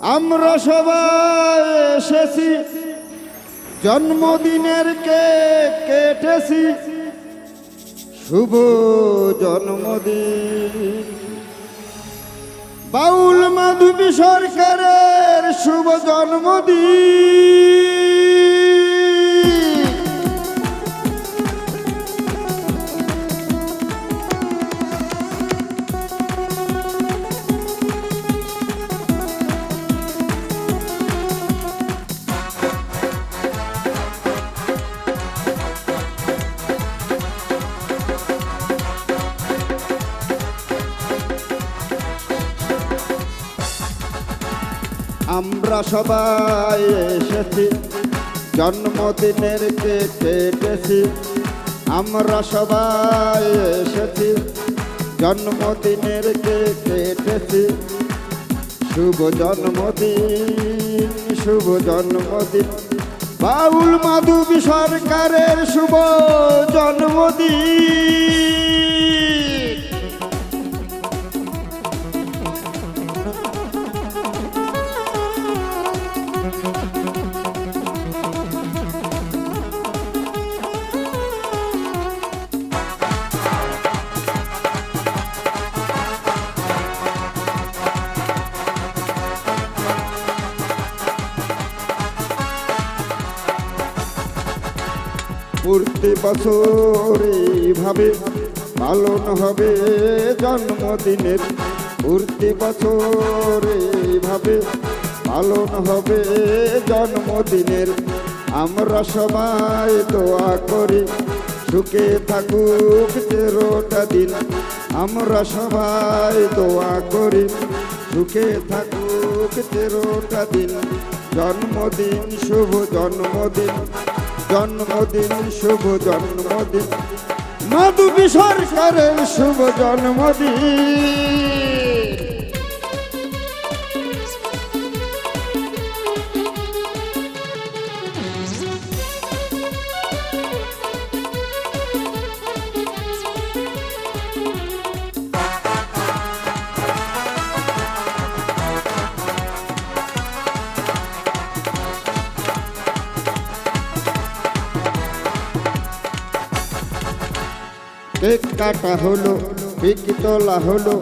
আমরা সবাই এসেছি জন্মদিনের কেক কেটেছি, শুভ জন্মদিন বাউল মাধবী সরকারের শুভ জন্মদিন। আমরা সবাই এসেছি জন্মদিনের কেক কেটেছি, আমরা সবাই এসেছি জন্মদিনের কেক কেটেছি, শুভ জন্মদিন শুভ জন্মদিন বাউল মাধবী সরকারের শুভ জন্মদিন। প্রতি বছর এইভাবে পালন হবে জন্মদিনের, প্রতি বছর এইভাবে পালন হবে জন্মদিনের। আমরা সবাই দোয়া করি সুখে থাকুক তেরোটা দিন, আমরা সবাই দোয়া করি সুখে থাকুক তেরোটা দিন। জন্মদিন শুভ জন্মদিন জন্মদিন শুভ জন্মদিন মাধবী সরকারের শুভ জন্মদিন। কেক কাটা হলো, কেক তোলা হলো,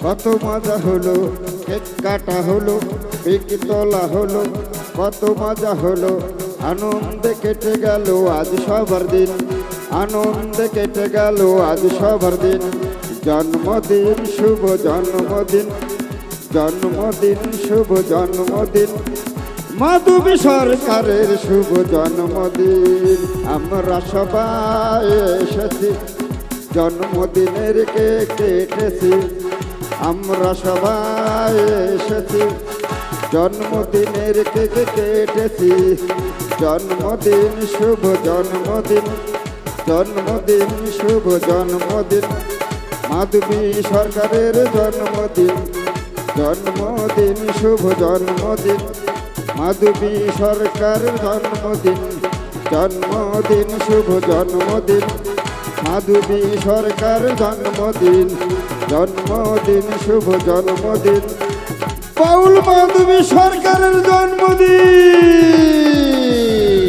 কত মজা হলো। কেক কাটা হলো, কেক তোলা হলো, কত মজা হলো। আনন্দে কেটে গেল আজ সবার দিন, আনন্দে কেটে গেল আজ সবার দিন। জন্মদিন শুভ জন্মদিন জন্মদিন শুভ জন্মদিন মাধবী সরকারের শুভ জন্মদিন। আমরা সবাই এসেছি জন্মদিনের কেক কেটেছি, আমরা সবাই এসেছি জন্মদিনের কেক কেটেছি। জন্মদিন শুভ জন্মদিন জন্মদিন শুভ জন্মদিন মাধবী সরকারের জন্মদিন। জন্মদিন শুভ জন্মদিন মাধবী সরকারের জন্মদিন। জন্মদিন শুভ জন্মদিন মাধবী সরকার জন্মদিন। জন্মদিন শুভ জন্মদিন বাউল মাধবী সরকারের জন্মদিন।